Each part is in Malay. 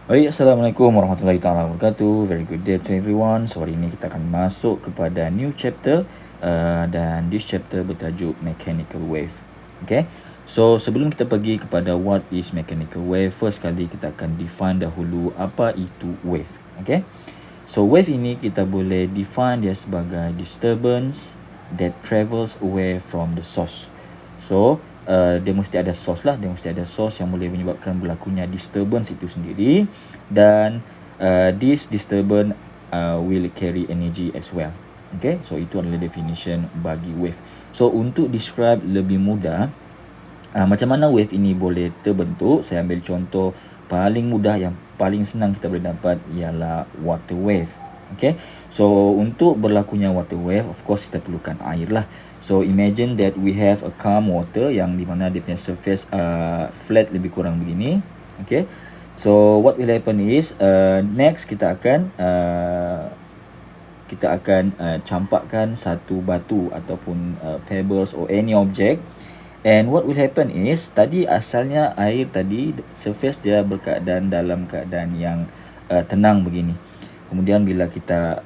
Baik, Assalamualaikum warahmatullahi taala wabarakatuh. Very good day to everyone. So hari ini kita akan masuk kepada new chapter dan this chapter bertajuk mechanical wave. Okay. So sebelum kita pergi kepada what is mechanical wave, first kali kita akan define dahulu apa itu wave. Okay. So wave ini kita boleh define dia sebagai disturbance that travels away from the source. So dia mesti ada source lah, dia mesti ada source yang boleh menyebabkan berlakunya disturbance itu sendiri, dan this disturbance will carry energy as well. Okay, so itu adalah definition bagi wave. So untuk describe lebih mudah macam mana wave ini boleh terbentuk, saya ambil contoh paling mudah yang paling senang kita boleh dapat ialah water wave. Okay, so untuk berlakunya water wave, of course kita perlukan air lah. So imagine that we have a calm water yang di mana dia punya surface flat lebih kurang begini. Okay, so what will happen is next kita akan campakkan satu batu ataupun pebbles or any object. And what will happen is, tadi asalnya air tadi surface dia berkeadaan dalam keadaan yang tenang begini. Kemudian bila kita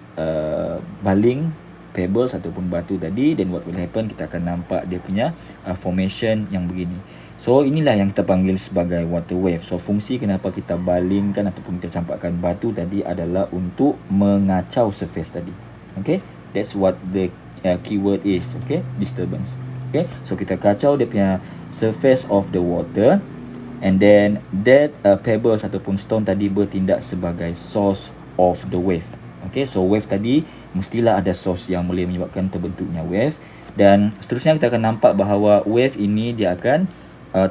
baling pebbles ataupun batu tadi, then what will happen, kita akan nampak dia punya formation yang begini. So inilah yang kita panggil sebagai water wave. So fungsi kenapa kita balingkan ataupun kita campakkan batu tadi adalah untuk mengacau surface tadi. Okay, that's what the keyword is. Okay, disturbance. Okay, so kita kacau dia punya surface of the water, and then that pebbles ataupun stone tadi bertindak sebagai source of the wave. Okay, so wave tadi mestilah ada source yang boleh menyebabkan terbentuknya wave, dan seterusnya kita akan nampak bahawa wave ini dia akan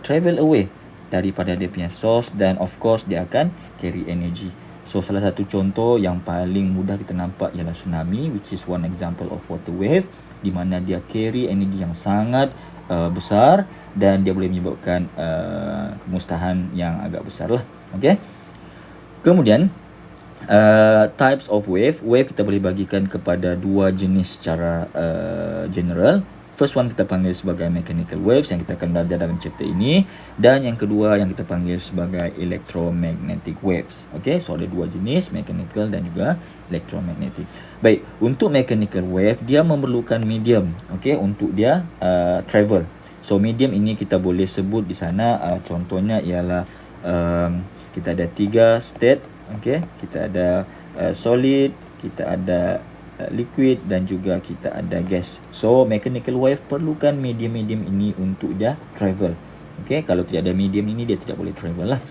travel away daripada dia punya source, dan of course dia akan carry energy. So salah satu contoh yang paling mudah kita nampak ialah tsunami, which is one example of water wave, di mana dia carry energi yang sangat besar, dan dia boleh menyebabkan kemusnahan yang agak besar lah. Okay. Kemudian types of wave kita boleh bagikan kepada dua jenis secara general. First one kita panggil sebagai mechanical waves yang kita akan belajar dalam chapter ini, dan yang kedua yang kita panggil sebagai electromagnetic waves. Okay, so ada dua jenis, mechanical dan juga electromagnetic. Baik, untuk mechanical wave dia memerlukan medium, okay, untuk dia travel. So medium ini kita boleh sebut di sana contohnya ialah kita ada 3 state. Okay, kita ada solid, kita ada liquid, dan juga kita ada gas. So mechanical wave perlukan medium-medium ini untuk dia travel. Okay, kalau tidak ada medium ini dia tidak boleh travel lah.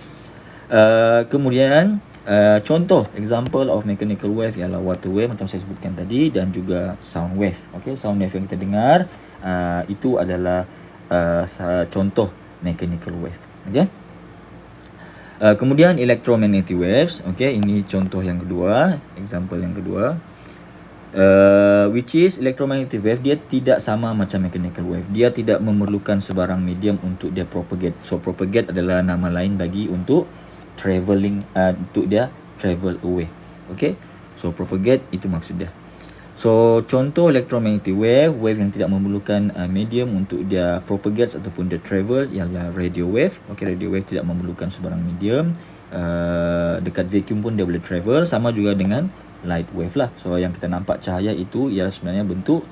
Kemudian contoh example of mechanical wave ialah water wave macam saya sebutkan tadi, dan juga sound wave. Okay, sound wave yang kita dengar itu adalah contoh mechanical wave. Okay. Kemudian electromagnetic waves. Okay, ini contoh yang kedua, example yang kedua. Which is electromagnetic wave, dia tidak sama macam mechanical wave. Dia tidak memerlukan sebarang medium untuk dia propagate. So propagate adalah nama lain bagi untuk travelling, untuk dia travel away. Okay, so propagate itu maksud dia. So contoh electromagnetic wave yang tidak memerlukan medium untuk dia propagate ataupun dia travel ialah radio wave. Okay, radio wave tidak memerlukan sebarang medium. Dekat vacuum pun dia boleh travel, sama juga dengan light wave lah. So yang kita nampak cahaya itu ialah sebenarnya bentuk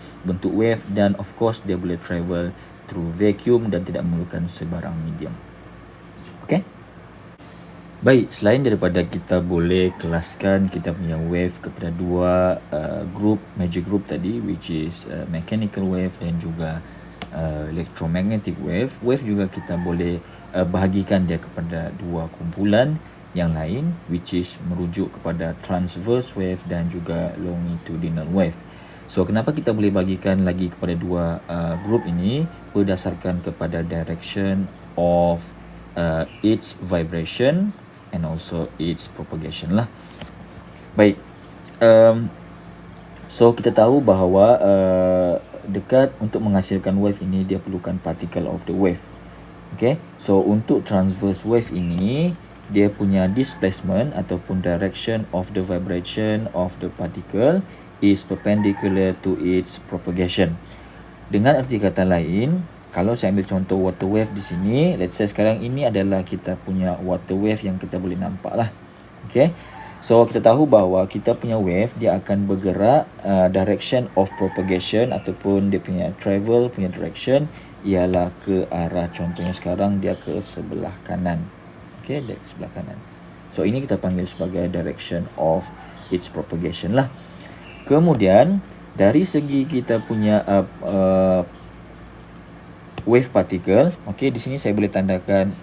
wave, dan of course dia boleh travel through vacuum dan tidak memerlukan sebarang medium. Okay. Baik, selain daripada kita boleh kelaskan kita punya wave kepada dua group, major group tadi, which is mechanical wave dan juga electromagnetic wave juga kita boleh bahagikan dia kepada dua kumpulan yang lain, which is merujuk kepada transverse wave dan juga longitudinal wave. So kenapa kita boleh bagikan lagi kepada dua group ini? Berdasarkan kepada direction of its vibration and also its propagation lah. Baik, so kita tahu bahawa dekat untuk menghasilkan wave ini dia perlukan particle of the wave. Okay, so untuk transverse wave ini dia punya displacement ataupun direction of the vibration of the particle is perpendicular to its propagation. Dengan arti kata lain, kalau saya ambil contoh water wave di sini, let's say sekarang ini adalah kita punya water wave yang kita boleh nampak lah. Okay. So kita tahu bahawa kita punya wave dia akan bergerak, direction of propagation ataupun dia punya travel punya direction ialah ke arah, contohnya sekarang dia ke sebelah kanan. Okay, dia ke sebelah kanan. So ini kita panggil sebagai direction of its propagation lah. Kemudian dari segi kita punya wave particle, okay, di sini saya boleh tandakan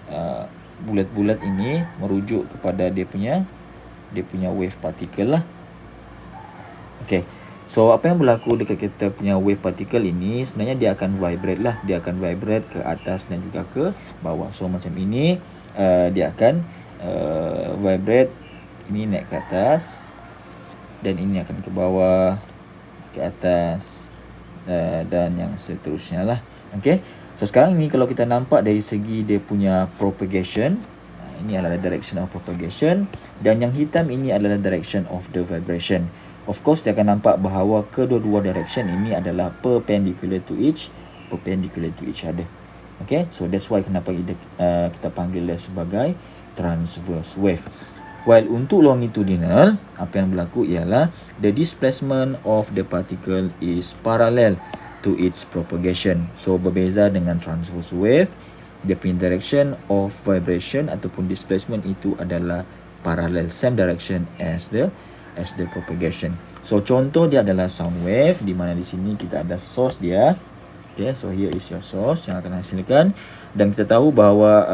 bulat-bulat ini merujuk kepada dia punya wave particle lah. Okay, so apa yang berlaku dekat kita punya wave particle ini, sebenarnya dia akan vibrate lah. Dia akan vibrate ke atas dan juga ke bawah. So macam ini dia akan vibrate, ini naik ke atas dan ini akan ke bawah, ke atas dan yang seterusnya lah. Okay, so sekarang ni kalau kita nampak dari segi dia punya propagation, ini adalah direction of propagation dan yang hitam ini adalah direction of the vibration. Of course dia akan nampak bahawa kedua-dua direction ini adalah perpendicular to each other. Okay, so that's why kenapa kita panggil dia sebagai transverse wave. While untuk longitudinal, apa yang berlaku ialah the displacement of the particle is parallel to its propagation. So berbeza dengan transverse wave, dia punya direction of vibration ataupun displacement itu adalah parallel, same direction as the propagation. So contoh dia adalah sound wave, di mana di sini kita ada source dia. Okay, so here is your source yang akan hasilkan, dan kita tahu bahawa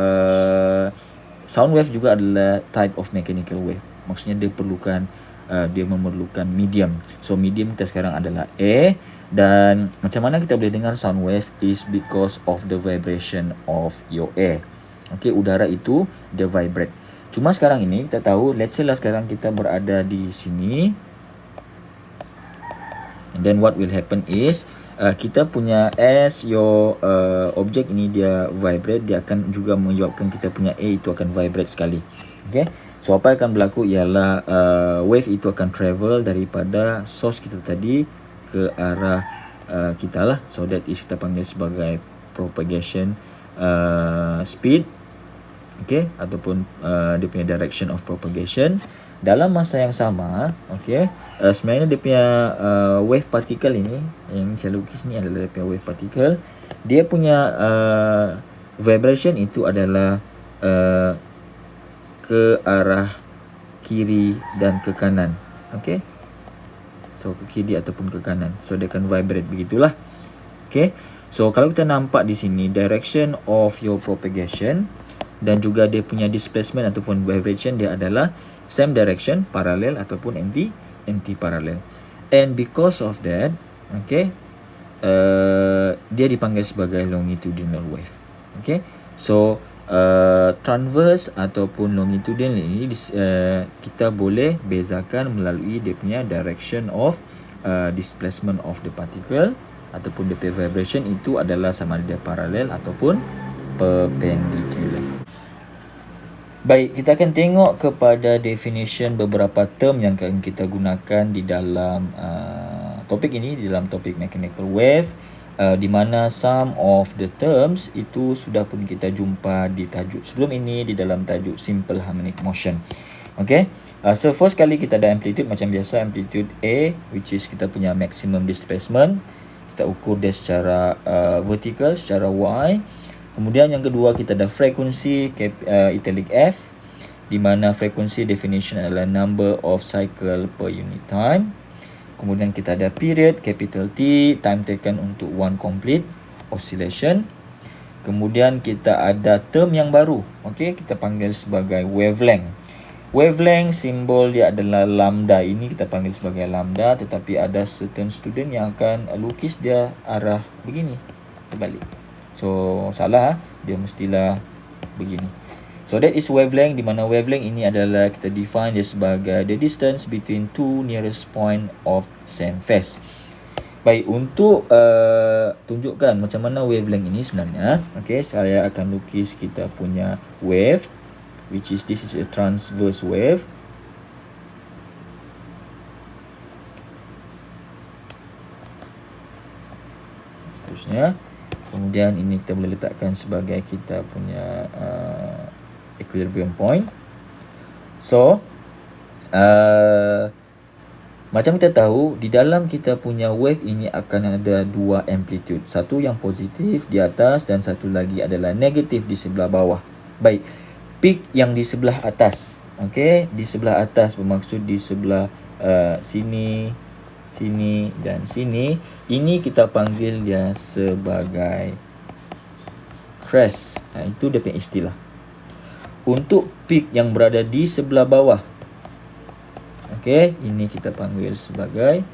sound wave juga adalah type of mechanical wave. Maksudnya dia memerlukan medium. So medium kita sekarang adalah air. Dan macam mana kita boleh dengar sound wave is because of the vibration of your air. Okay, udara itu dia vibrate. Cuma sekarang ini kita tahu, let's say lah sekarang kita berada di sini, and then what will happen is kita punya, as your objek ini dia vibrate, dia akan juga menyebabkan kita punya air itu akan vibrate sekali. Okay, so apa akan berlaku ialah wave itu akan travel daripada source kita tadi ke arah kita lah. So that is kita panggil sebagai propagation speed, okay, ataupun dia punya direction of propagation. Dalam masa yang sama, okay, sebenarnya dia punya wave particle ini, yang saya lukis ni adalah dia punya wave particle. Dia punya vibration itu adalah ke arah kiri dan ke kanan. Okay, so ke kiri ataupun ke kanan. So dia akan vibrate begitulah. Okay, so kalau kita nampak di sini direction of your propagation dan juga dia punya displacement ataupun vibration dia adalah same direction, parallel ataupun anti parallel. And because of that, okay, dia dipanggil sebagai longitudinal wave. Okay, so transverse ataupun longitudinal ini kita boleh bezakan melalui dia punya direction of displacement of the particle ataupun dia punya vibration itu adalah sama ada dia parallel ataupun perpendicular. Baik, kita akan tengok kepada definition beberapa term yang akan kita gunakan di dalam topik ini, di dalam topik mechanical wave, di mana some of the terms itu sudah pun kita jumpa di tajuk sebelum ini di dalam tajuk simple harmonic motion. Okay, so first kali kita ada amplitude macam biasa, amplitude A, which is kita punya maximum displacement. Kita ukur dia secara vertical, secara Y. Kemudian yang kedua kita ada frekuensi, italic F, di mana frekuensi definition adalah number of cycle per unit time. Kemudian kita ada period, capital T, time taken untuk one complete oscillation. Kemudian kita ada term yang baru, okay, kita panggil sebagai wavelength. Wavelength simbol dia adalah lambda. Ini kita panggil sebagai lambda, tetapi ada certain student yang akan lukis dia arah begini, terbalik. So salah, dia mestilah begini. So that is wavelength, di mana wavelength ini adalah kita define dia sebagai the distance between two nearest point of same phase. Baik, untuk tunjukkan macam mana wavelength ini sebenarnya, okay, saya akan lukis kita punya wave, which is this is a transverse wave. Seterusnya, kemudian ini kita boleh letakkan sebagai kita punya equilibrium point. So Macam kita tahu, di dalam kita punya wave ini akan ada dua amplitude. Satu yang positif di atas dan satu lagi adalah negatif di sebelah bawah. Baik, peak yang di sebelah atas. Okey, di sebelah atas bermaksud di sebelah sini, sini dan sini. Ini kita panggil dia sebagai crest. Itu dia punya istilah. Untuk peak yang berada di sebelah bawah, okey, ini kita panggil sebagai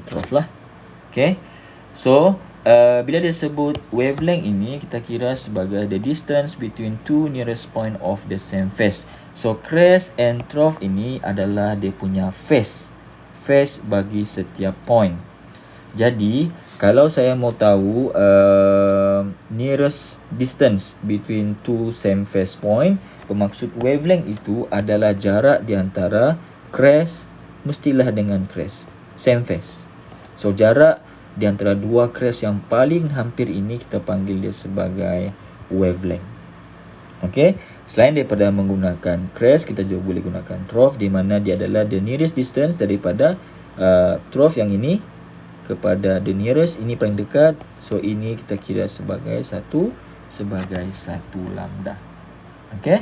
trough lah. Okey. So, bila dia sebut wavelength ini, kita kira sebagai the distance between two nearest point of the same phase. So, crest and trough ini adalah dia punya phase bagi setiap point. Jadi, kalau saya mau tahu nearest distance between two same phase point, bermaksud wavelength itu adalah jarak di antara crest mestilah dengan crest same phase. So jarak di antara dua crest yang paling hampir ini kita panggil dia sebagai wavelength. Okey, selain daripada menggunakan crest, kita juga boleh gunakan trough, di mana dia adalah the nearest distance daripada trough yang ini kepada the nearest, ini paling dekat. So ini kita kira sebagai satu lambda. Okey.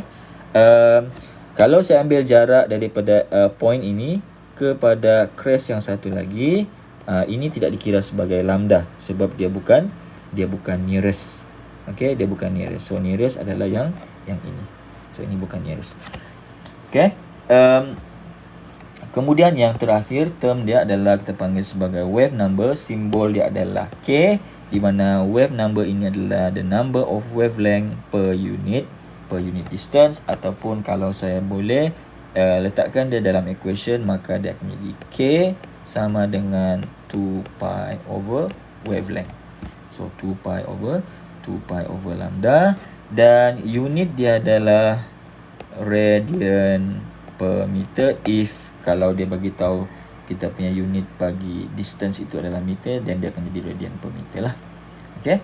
Kalau saya ambil jarak daripada point ini kepada crest yang satu lagi, ini tidak dikira sebagai lambda sebab dia bukan nearest. Okey, dia bukan nearest. So nearest adalah yang ini. So ini bukan nearest. Okey. Kemudian yang terakhir, term dia adalah kita panggil sebagai wave number. Simbol dia adalah K, di mana wave number ini adalah the number of wavelength per unit distance, ataupun kalau saya boleh letakkan dia dalam equation, maka dia akan menjadi K sama dengan 2 pi over wavelength. So 2 pi over lambda, dan unit dia adalah radian per meter. Kalau dia bagi tahu kita punya unit bagi distance itu adalah meter, dan dia akan jadi radian per meter lah. Okey.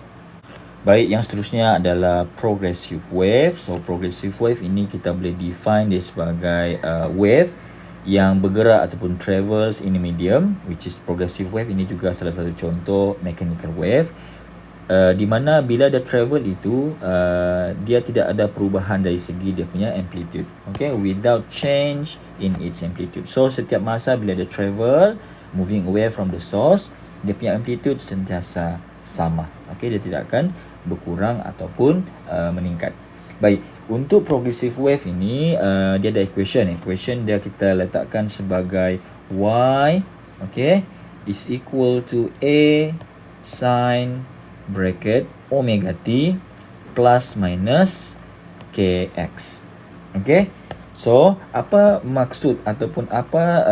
Baik, yang seterusnya adalah progressive wave. So progressive wave ini kita boleh define dia sebagai wave yang bergerak ataupun travels in a medium, which is progressive wave. Ini juga salah satu contoh mechanical wave, di mana bila dia travel itu dia tidak ada perubahan dari segi dia punya amplitude. Okay, without change in its amplitude. So setiap masa bila dia travel moving away from the source, dia punya amplitude sentiasa sama. Okay, dia tidak akan berkurang ataupun meningkat. Baik, untuk progressive wave ini dia ada equation dia kita letakkan sebagai y, okay, is equal to a sin bracket omega t plus minus kx. Okay, so apa maksud ataupun apa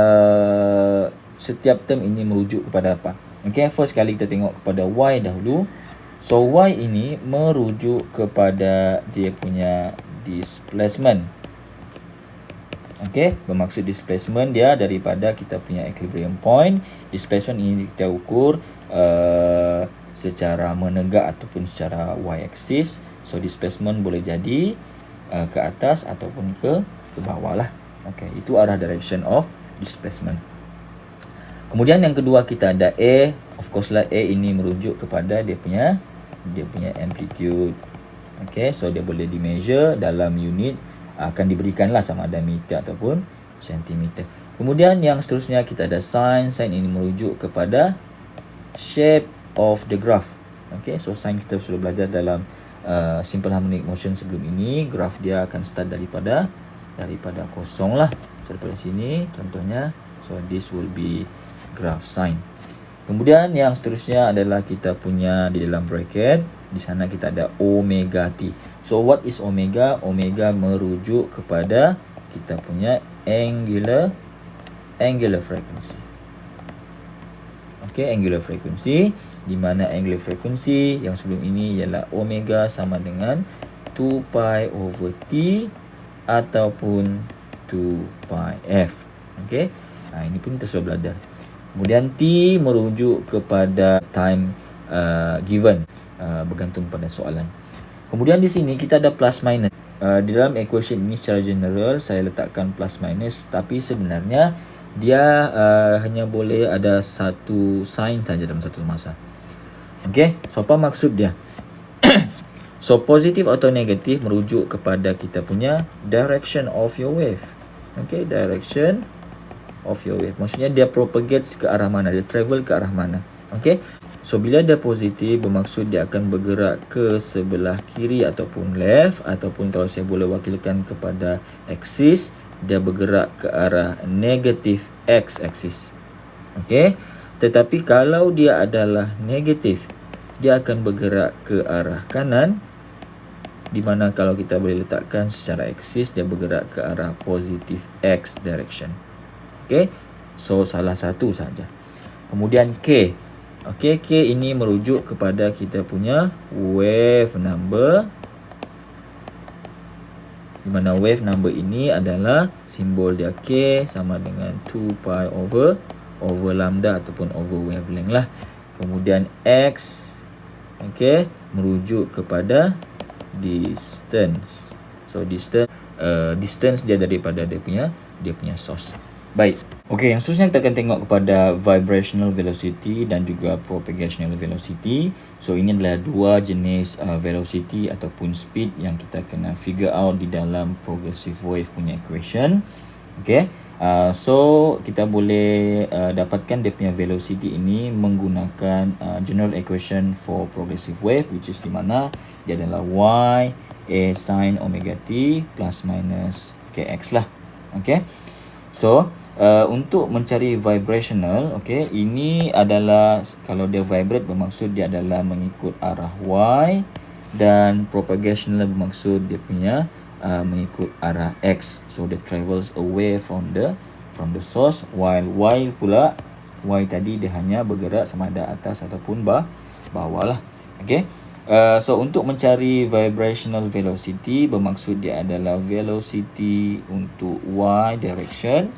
setiap term ini merujuk kepada apa? Okay, first kali kita tengok kepada y dahulu. So y ini merujuk kepada dia punya displacement. Okay, bermaksud displacement dia daripada kita punya equilibrium point. Displacement ini kita ukur secara menegak ataupun secara y-axis. So displacement boleh jadi ke atas ataupun ke bawah lah. Okay, itu arah direction of displacement. Kemudian yang kedua kita ada A. Of course lah, A ini merujuk kepada dia punya amplitude. Okay, so dia boleh di measure dalam unit, akan diberikan lah sama ada meter ataupun sentimeter. Kemudian yang seterusnya kita ada sin. Sin ini merujuk kepada shape of the graph. Okay, so sin kita sudah belajar dalam simple harmonic motion sebelum ini. Graph dia akan start daripada kosong lah. So daripada sini contohnya, so this will be graph sin. Kemudian yang seterusnya adalah kita punya di dalam bracket, di sana kita ada omega t. So what is omega? Omega merujuk kepada kita punya angular frequency. Okay, angular frequency, di mana angular frequency yang sebelum ini ialah omega sama dengan 2 pi over t ataupun 2 pi f. Okay, ini pun kita sudah belajar. Kemudian T merujuk kepada time given, bergantung pada soalan. Kemudian di sini kita ada plus minus. di dalam equation ini secara general saya letakkan plus minus, tapi sebenarnya dia hanya boleh ada satu sign saja dalam satu masa. Okay, so apa maksud dia? So positif atau negatif merujuk kepada kita punya direction of your wave. Okay, direction of your wave. Maksudnya dia propagates ke arah mana, dia travel ke arah mana. Okay, so bila dia positif bermaksud dia akan bergerak ke sebelah kiri ataupun left, ataupun kalau saya boleh wakilkan kepada axis, dia bergerak ke arah negatif x axis. Okay, tetapi kalau dia adalah negatif, dia akan bergerak ke arah kanan, di mana kalau kita boleh letakkan secara aksis dia bergerak ke arah positif x direction. Okay, so salah satu saja. Kemudian K. Okay, K ini merujuk kepada kita punya wave number, di mana wave number ini adalah simbol dia K sama dengan 2 pi over lambda ataupun over wavelength lah. Kemudian X, okay, merujuk kepada distance. So distance dia daripada dia punya source. Baik. Okey, yang seterusnya kita akan tengok kepada vibrational velocity dan juga propagational velocity. So ini adalah dua jenis velocity ataupun speed yang kita kena figure out di dalam progressive wave punya equation. Okey. So kita boleh dapatkan dia punya velocity ini menggunakan general equation for progressive wave, which is di mana dia adalah y a sin omega t plus minus kx lah. Okay, so untuk mencari vibrational, okay, ini adalah kalau dia vibrate bermaksud dia adalah mengikut arah y, dan propagational bermaksud dia punya mengikut arah x. So dia travels away from the source, while y pula, y tadi dia hanya bergerak sama ada atas ataupun bawah lah. Okay, so untuk mencari vibrational velocity bermaksud dia adalah velocity untuk y direction,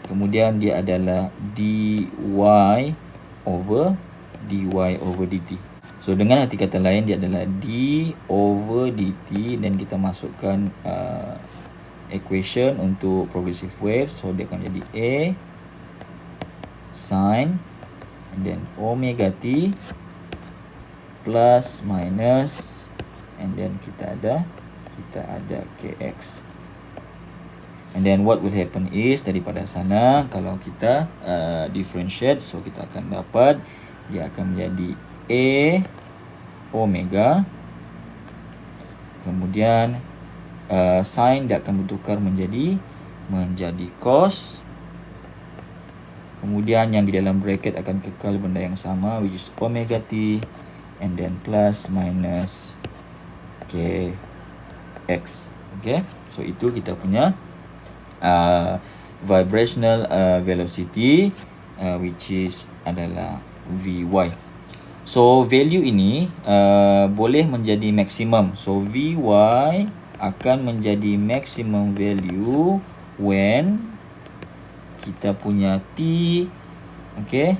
kemudian dia adalah dy over dt. So dengan arti kata lain dia adalah d over dt, dan kita masukkan equation untuk progressive wave. So dia akan jadi a sin and then omega t plus minus, and then kita ada kx. And then what will happen is daripada sana kalau kita differentiate, so kita akan dapat dia akan menjadi a omega, kemudian sin dia akan bertukar menjadi cos, kemudian yang di dalam bracket akan kekal benda yang sama, which is omega t, and then plus minus kx. Okay, so itu kita punya vibrational velocity, which is adalah Vy. So value ini boleh menjadi maximum. So Vy akan menjadi maximum value when kita punya T, okay,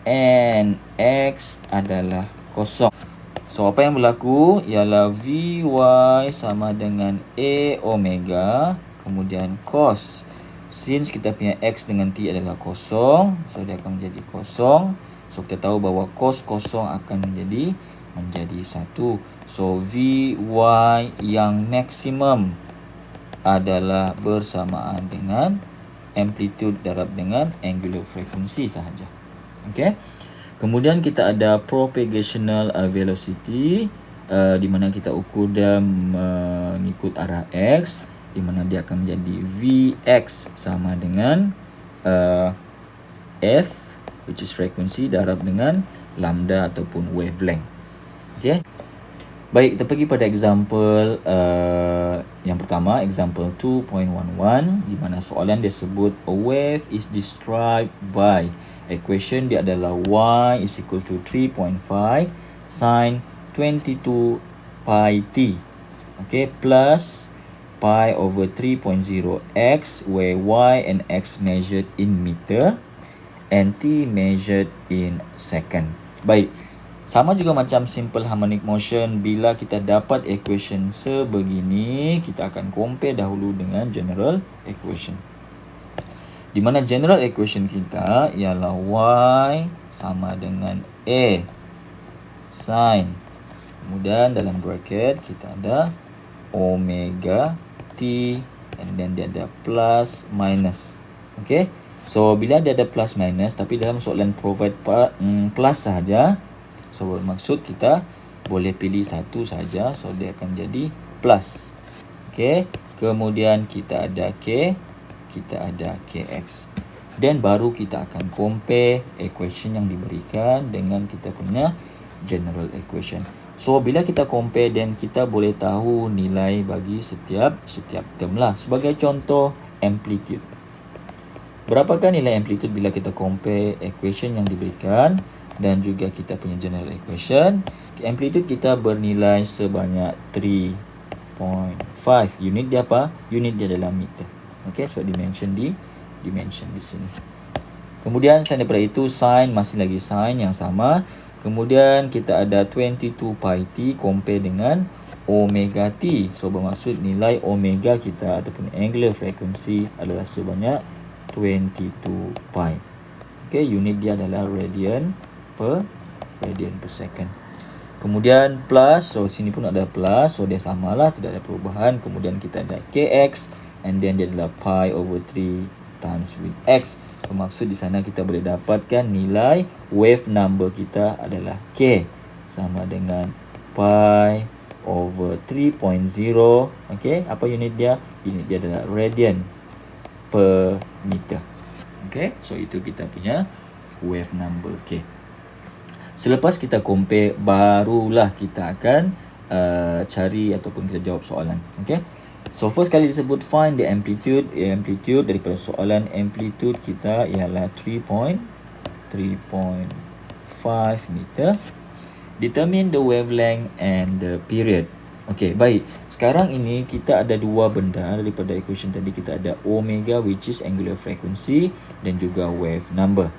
and X adalah kosong. So apa yang berlaku ialah Vy sama dengan A omega, kemudian cos. Since kita punya X dengan T adalah kosong, so dia akan menjadi kosong. So kita tahu bahawa cos kosong akan menjadi 1. So Vy yang maksimum adalah bersamaan dengan amplitude darab dengan angular frequency sahaja. Okay. Kemudian kita ada propagational velocity, di mana kita ukur dia mengikut arah X, di mana dia akan menjadi Vx sama dengan F, which is frequency, darab dengan lambda ataupun wavelength. Okay. Baik, kita pergi pada example yang pertama, example 2.11, di mana soalan dia sebut a wave is described by equation dia adalah y is equal to 3.5 sin 22 pi t, okay, plus pi over 3.0 x, where y and x measured in meter and t measured in second. Baik, Sama juga macam simple harmonic motion, bila kita dapat equation sebegini, kita akan compare dahulu dengan general equation. Di mana general equation kita ialah Y sama dengan A sin, kemudian dalam bracket kita ada omega T, and then dia ada plus minus. Okay, so bila dia ada plus minus, tapi dalam soalan provide plus sahaja, so bermaksud kita boleh pilih satu saja, so dia akan jadi plus. Okay, kemudian kita ada K, kita ada KX, dan baru kita akan compare equation yang diberikan dengan kita punya general equation. So bila kita compare, dan kita boleh tahu nilai bagi setiap term lah. Sebagai contoh, amplitude. Berapakah nilai amplitude bila kita compare equation yang diberikan dan juga kita punya general equation? Amplitude kita bernilai sebanyak 3.5. Unit dia apa? Unit dia adalah meter. Okay, so dimension di sini. Kemudian selain daripada itu, sin masih lagi sin yang sama. Kemudian kita ada 22 pi t compare dengan omega t. So bermaksud nilai omega kita ataupun angular frequency adalah sebanyak 22 pi. Okay, unit dia adalah radian per second. Kemudian plus, so sini pun ada plus, so dia samalah, tidak ada perubahan. Kemudian kita ada kx, and then dia adalah pi over 3 times with x. Bermaksud di sana kita boleh dapatkan nilai wave number kita adalah K sama dengan pi over 3.0. Okay, apa unit dia? Unit dia adalah radian per meter. Okay, so itu kita punya wave number K. Selepas kita compare, barulah kita akan cari ataupun kita jawab soalan. Okay, so first kali disebut find the amplitude. Amplitude daripada soalan amplitude kita ialah 3.5 meter. Determine the wavelength and the period. Okay, baik. Sekarang ini kita ada dua benda daripada equation tadi. Kita ada omega, which is angular frequency, dan juga wave number.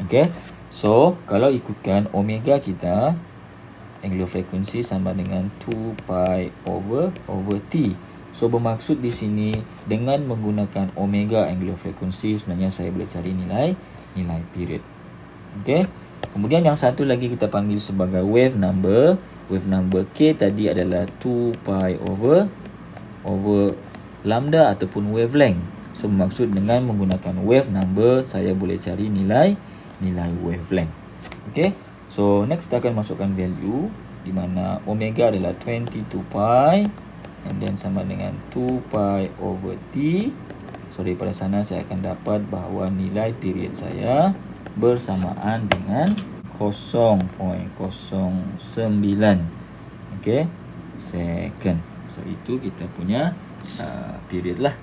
Okay, so kalau ikutkan omega kita, angular frequency sama dengan 2 pi over t. So bermaksud di sini dengan menggunakan omega angular frequency, sebenarnya saya boleh cari nilai period. Okay, kemudian yang satu lagi kita panggil sebagai wave number. Wave number K tadi adalah 2 pi over lambda ataupun wavelength. So bermaksud dengan menggunakan wave number, saya boleh cari nilai wavelength. Okay, so next kita akan masukkan value, di mana omega adalah 22 pi, and then sama dengan 2 pi over t. So daripada sana saya akan dapat bahawa nilai period saya bersamaan dengan 0.09 second. So itu kita punya period lah.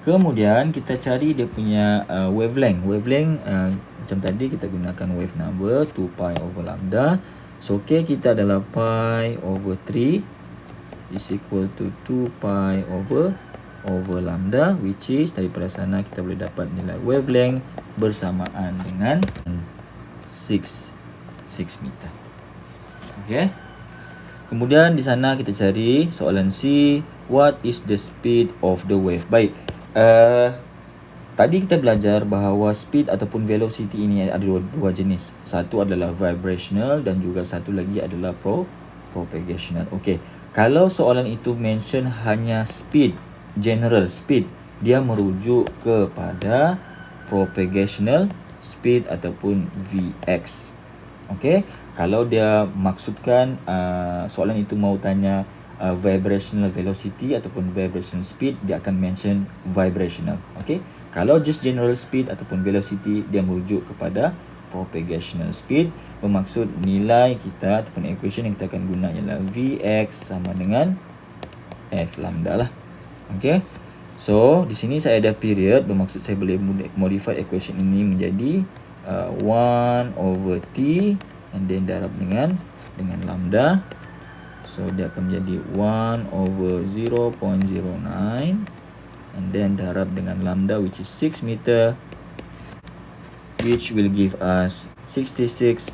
Kemudian kita cari dia punya wavelength. Macam tadi kita gunakan wave number 2 pi over lambda. So K kita adalah pi over 3 is equal to 2 pi over lambda, which is daripada sana kita boleh dapat nilai wavelength bersamaan dengan 6 meter. Okay. Kemudian di sana kita cari soalan C, what is the speed of the wave? Baik. Tadi kita belajar bahawa speed ataupun velocity ini ada dua jenis. Satu adalah vibrational dan juga satu lagi adalah propagational. Okey. Kalau soalan itu mention hanya speed, general speed, dia merujuk kepada propagational speed ataupun Vx. Okey. Kalau dia maksudkan soalan itu mau tanya vibrational velocity ataupun vibrational speed, dia akan mention vibrational. Okey. Kalau just general speed ataupun velocity, dia merujuk kepada propagational speed. Bermaksud nilai kita ataupun equation yang kita akan guna ialah Vx sama dengan F lambda lah. Okey. So di sini saya ada period, bermaksud saya boleh modify equation ini menjadi 1 over t, and then darab dengan lambda. So dia akan menjadi 1 over 0.09, and then darab dengan lambda, which is 6 meter, which will give us 66.6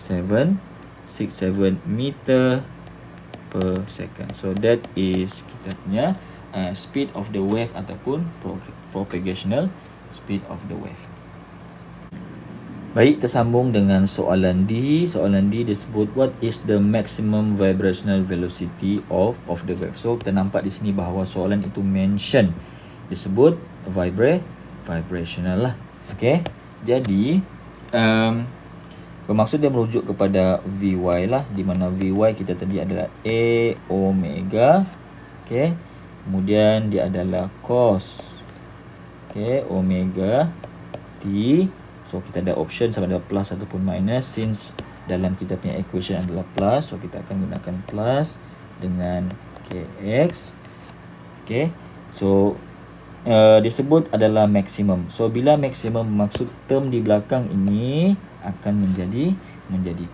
767 meter per second. So that is kita punya speed of the wave ataupun propagational speed of the wave. Baik, tersambung dengan soalan D. Soalan D disebut what is the maximum vibrational velocity of the wave. So kita nampak di sini bahawa soalan itu mention disebut vibrational lah. Okay. Jadi bermaksud dia merujuk kepada Vy lah, di mana Vy kita tadi adalah A omega. Okay. Kemudian dia adalah cos omega T. So kita ada option sama ada plus ataupun minus. Since dalam kita punya equation adalah plus, so kita akan gunakan plus dengan Kx. Okay. So disebut adalah maksimum. So bila maksimum bermaksud term di belakang ini akan menjadi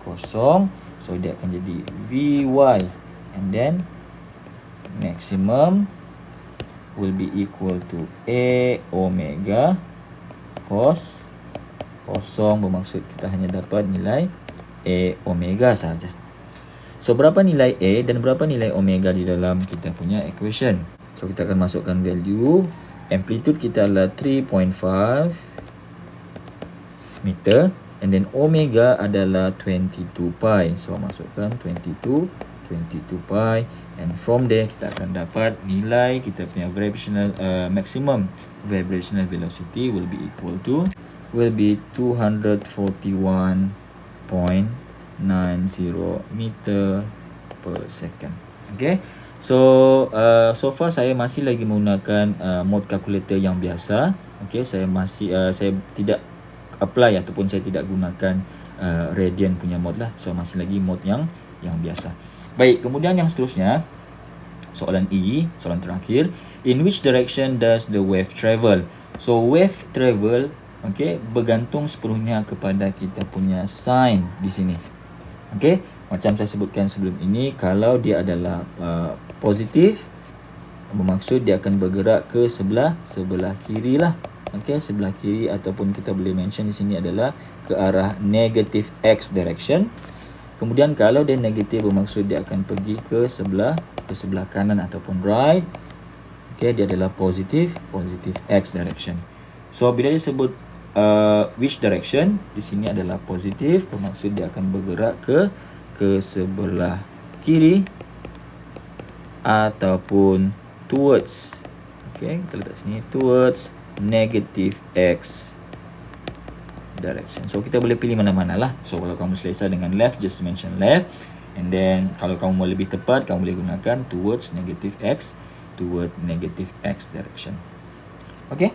kosong. So dia akan jadi Vy and then maximum will be equal to A omega cos kosong, bermaksud kita hanya dapat nilai A omega saja. So berapa nilai A dan berapa nilai omega di dalam kita punya equation? So kita akan masukkan value. Amplitude kita adalah 3.5 meter and then omega adalah 22 pi. So masukkan 22 pi, and from there kita akan dapat nilai kita punya maximum vibrational velocity will be 241.90 meter per second. Okay. So far saya masih lagi menggunakan mode calculator yang biasa. Okay, saya tidak apply ataupun saya tidak gunakan radian punya mode lah. So masih lagi mode yang biasa. Baik, kemudian yang seterusnya soalan E, soalan terakhir, in which direction does the wave travel? So wave travel, okay, bergantung sepenuhnya kepada kita punya sign di sini. Okay, macam saya sebutkan sebelum ini, kalau dia adalah positif, bermaksud dia akan bergerak ke sebelah kiri lah. Okay, sebelah kiri, ataupun kita boleh mention di sini adalah ke arah negative X direction. Kemudian kalau dia negatif, bermaksud dia akan pergi ke sebelah kanan ataupun right. Okay, dia adalah positive X direction. So bila disebut which direction, di sini adalah positif, bermaksud dia akan bergerak ke sebelah kiri ataupun towards, okay, kita letak sini towards negative X direction. So kita boleh pilih mana-mana lah. So kalau kamu selesa dengan left, just mention left, and then kalau kamu mau lebih tepat, kamu boleh gunakan towards negative X direction. Okay.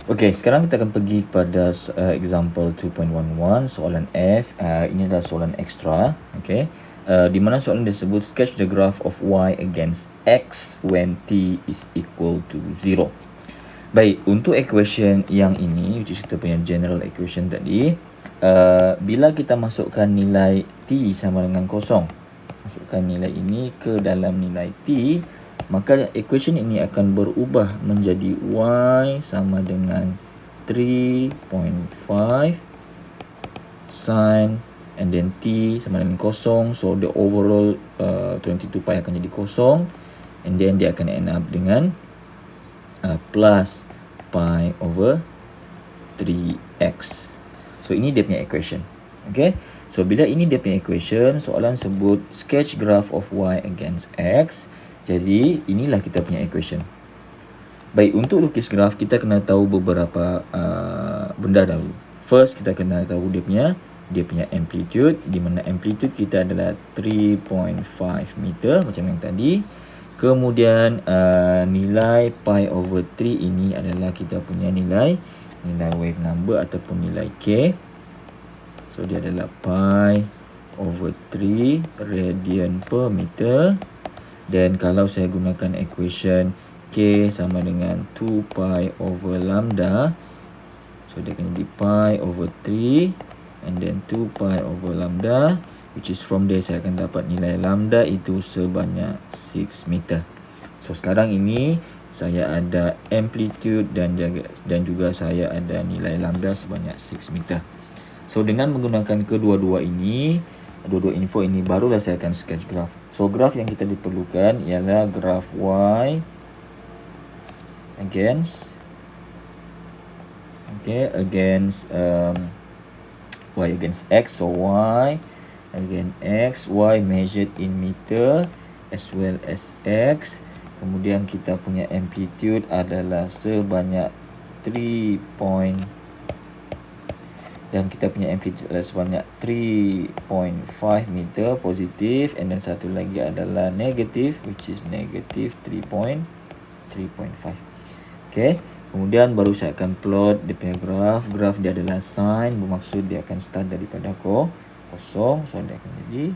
Okay, sekarang kita akan pergi kepada example 2.11, soalan F. Ini adalah soalan ekstra. Okay. Di mana soalan disebut sketch the graph of y against x when t is equal to 0. Baik, untuk equation yang ini, which is kita punya general equation tadi, bila kita masukkan nilai t sama dengan kosong, masukkan nilai ini ke dalam nilai t, maka equation ini akan berubah menjadi y sama dengan 3.5 sin and then t sama dengan kosong. So the overall 22 pi akan jadi kosong, and then dia akan end up dengan plus pi over 3x. So ini dia punya equation. Okay. So bila ini dia punya equation, soalan sebut sketch graph of y against x. Jadi inilah kita punya equation. Baik, untuk lukis graf kita kena tahu beberapa benda dahulu. First, kita kena tahu dia punya amplitude, di mana amplitude kita adalah 3.5 meter macam yang tadi. Kemudian nilai pi over 3 ini adalah kita punya nilai wave number ataupun nilai k. So dia adalah pi over 3 radian per meter. Dan kalau saya gunakan equation k sama dengan 2 pi over lambda, so dia akan jadi pi over 3 and then 2 pi over lambda, which is from there saya akan dapat nilai lambda itu sebanyak 6 meter. So sekarang ini saya ada amplitude dan juga saya ada nilai lambda sebanyak 6 meter. So So dengan menggunakan kedua-dua info ini barulah saya akan sketch graph. So graph yang kita diperlukan ialah graph Y against Y against X. So Y against X, Y measured in meter as well as X. Kemudian kita punya amplitude adalah sebanyak 3 point, dan kita punya amplitude adalah sebanyak 3.5 meter positif, and then satu lagi adalah negatif, which is negative 3.5. Okay, kemudian baru saya akan plot dia punya graph dia adalah sine, bermaksud dia akan start daripada kosong. So dia akan jadi,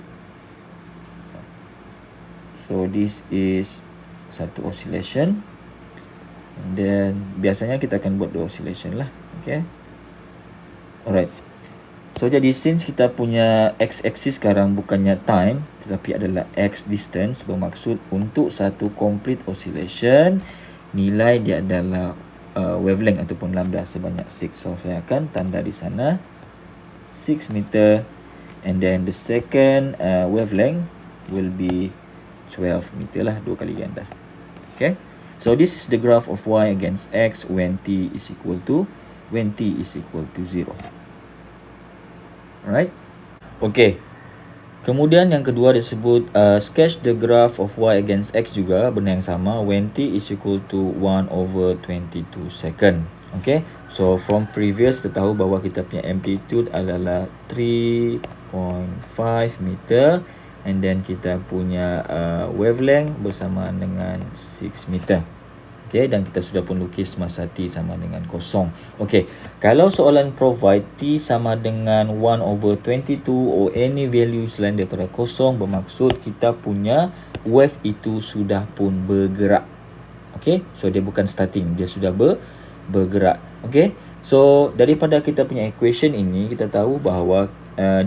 so this is satu oscillation, and then biasanya kita akan buat dua oscillation lah. Okay, alright. So jadi since kita punya x-axis sekarang bukannya time tetapi adalah x distance, bermaksud untuk satu complete oscillation nilai dia adalah wavelength ataupun lambda sebanyak 6. So saya akan tanda di sana 6 meter, and then the second wavelength will be 12 meter lah, 2 kali ganda. Okay, so this is the graph of Y against X when t is equal to 0. Alright. Okay. Kemudian yang kedua disebut sketch the graph of Y against X, juga benda yang sama when t is equal to 1/22 second. Okay, so from previous kita tahu bahawa kita punya amplitude adalah 3.5 meter, and then kita punya wavelength bersamaan dengan 6 meter. Okay, dan kita sudah pun lukis masa t sama dengan 0. Okay, kalau soalan provide t sama dengan 1/22 or any value selain daripada 0, bermaksud kita punya wave itu sudah pun bergerak. Okay, so dia bukan starting, dia sudah bergerak. Okay, so daripada kita punya equation ini kita tahu bahawa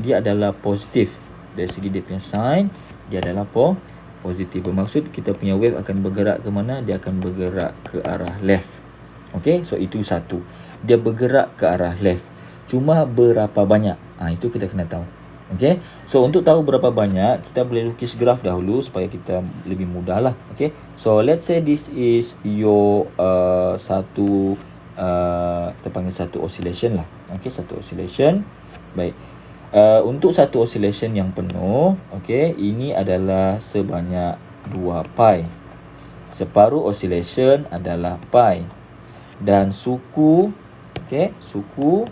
dia adalah positif. Dari segi dia punya sign, dia adalah positif, bermaksud kita punya wave akan bergerak ke mana? Dia akan bergerak ke arah left. Okay, so itu satu, dia bergerak ke arah left. Cuma berapa banyak? Itu kita kena tahu. Okay, so untuk tahu berapa banyak, kita boleh lukis graf dahulu supaya kita lebih mudah lah. Okay, so let's say this is your satu kita panggil satu oscillation lah. Okay, satu oscillation. Baik. Untuk satu oscillation yang penuh, okay, ini adalah sebanyak 2 pi. Separuh oscillation adalah pi. Dan suku, okay, suku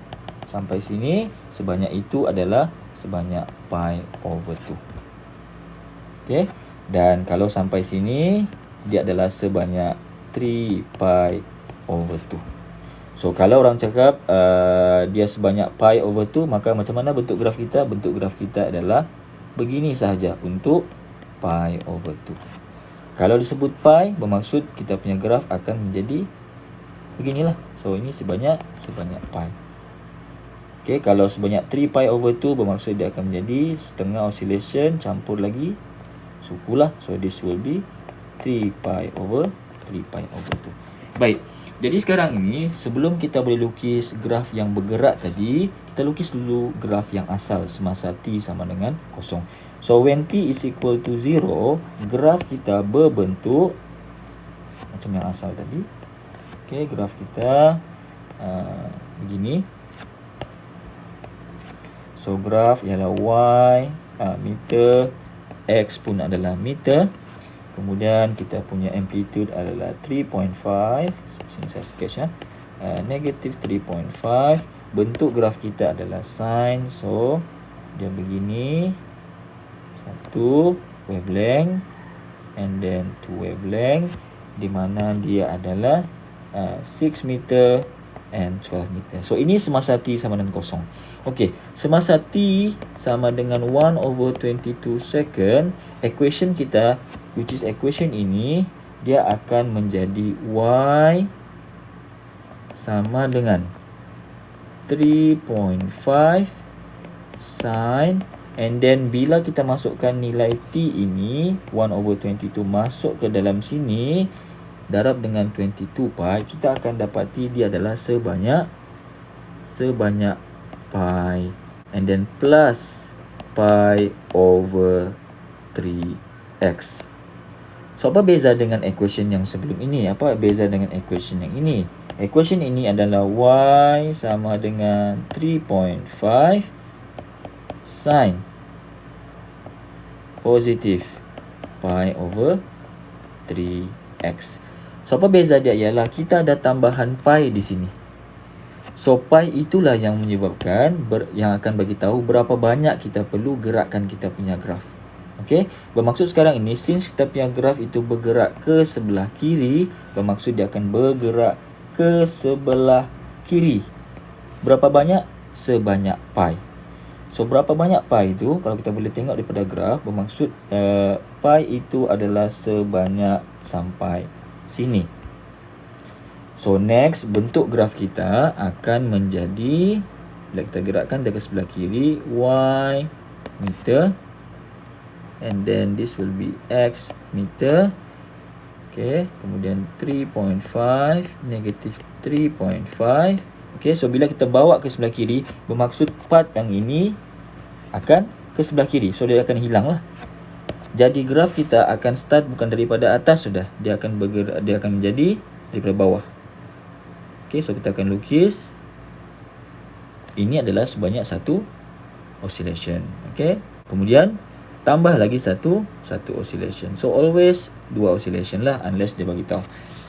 sampai sini sebanyak itu adalah sebanyak pi over 2. Okay, dan kalau sampai sini dia adalah sebanyak 3 pi over 2. So kalau orang cakap dia sebanyak pi over 2, maka macam mana bentuk graf kita? Bentuk graf kita adalah begini sahaja untuk pi over 2. Kalau disebut pi, bermaksud kita punya graf akan menjadi beginilah. So ini sebanyak pi. Okay, kalau sebanyak 3 pi over 2, bermaksud dia akan menjadi setengah oscillation campur lagi suku lah. So this will be 3 pi over 2. Baik. Jadi sekarang ini, sebelum kita boleh lukis graf yang bergerak tadi, kita lukis dulu graf yang asal semasa t sama dengan 0. So when t is equal to 0, graf kita berbentuk macam yang asal tadi. Okay, graf kita begini. So graf ialah y meter, x pun adalah meter. Kemudian kita punya amplitude adalah 3.5. Sini saya sketch negative 3.5. Bentuk graf kita adalah sine. So dia begini. Satu wavelength, and then two wavelength, di mana dia adalah 6 meter and 12 meter. So ini semasa t sama dengan 0. Okey, semasa t sama dengan 1/22 second, equation kita, which is equation ini, dia akan menjadi y sama dengan 3.5 sin, and then bila kita masukkan nilai t ini 1/22 masuk ke dalam sini darab dengan 22 pi, kita akan dapati dia adalah sebanyak pi and then plus pi over 3x. So apa beza dengan equation yang sebelum ini? Apa beza dengan equation yang ini? Equation ini adalah y sama dengan 3.5 sin positif pi over 3x. So apa beza dia ialah kita ada tambahan pi di sini. So pi itulah yang menyebabkan yang akan bagi tahu berapa banyak kita perlu gerakkan kita punya graf. Okey, bermaksud sekarang ini since kita punya graf itu bergerak ke sebelah kiri, bermaksud dia akan bergerak ke sebelah kiri. Berapa banyak? Sebanyak pi. So berapa banyak pi itu? Kalau kita boleh tengok daripada graf, bermaksud pi itu adalah sebanyak sampai sini. So next, bentuk graf kita akan menjadi, bila kita gerakkan dari sebelah kiri, y meter, and then this will be x meter. Okay, kemudian 3.5 negatif 3.5. Okay, so bila kita bawa ke sebelah kiri, bermaksud part yang ini akan ke sebelah kiri. So dia akan hilang lah. Jadi graf kita akan start bukan daripada atas sudah. Dia akan bergerak, dia akan menjadi daripada bawah. Okay, so kita akan lukis. Ini adalah sebanyak satu oscillation. Okay, kemudian tambah lagi satu oscillation. So always dua oscillation lah unless dia bagi tahu.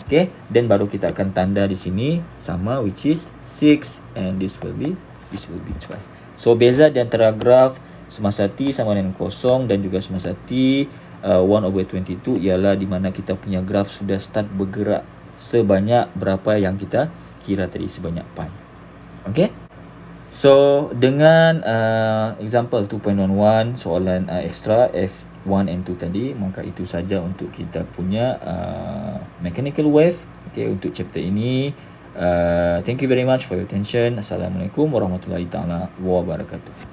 Okay, then baru kita akan tanda di sini sama, which is 6, and this will be 12. So beza di antara graf semasa t sama dengan kosong dan juga semasa t 1/22 ialah di mana kita punya graf sudah start bergerak sebanyak berapa yang kita kira tadi, sebanyak pi. Okay, so dengan example 2.11 soalan extra F1 and 2 tadi, maka itu saja untuk kita punya mechanical wave. Okay, untuk chapter ini. Thank you very much for your attention. Assalamualaikum warahmatullahi taala wabarakatuh.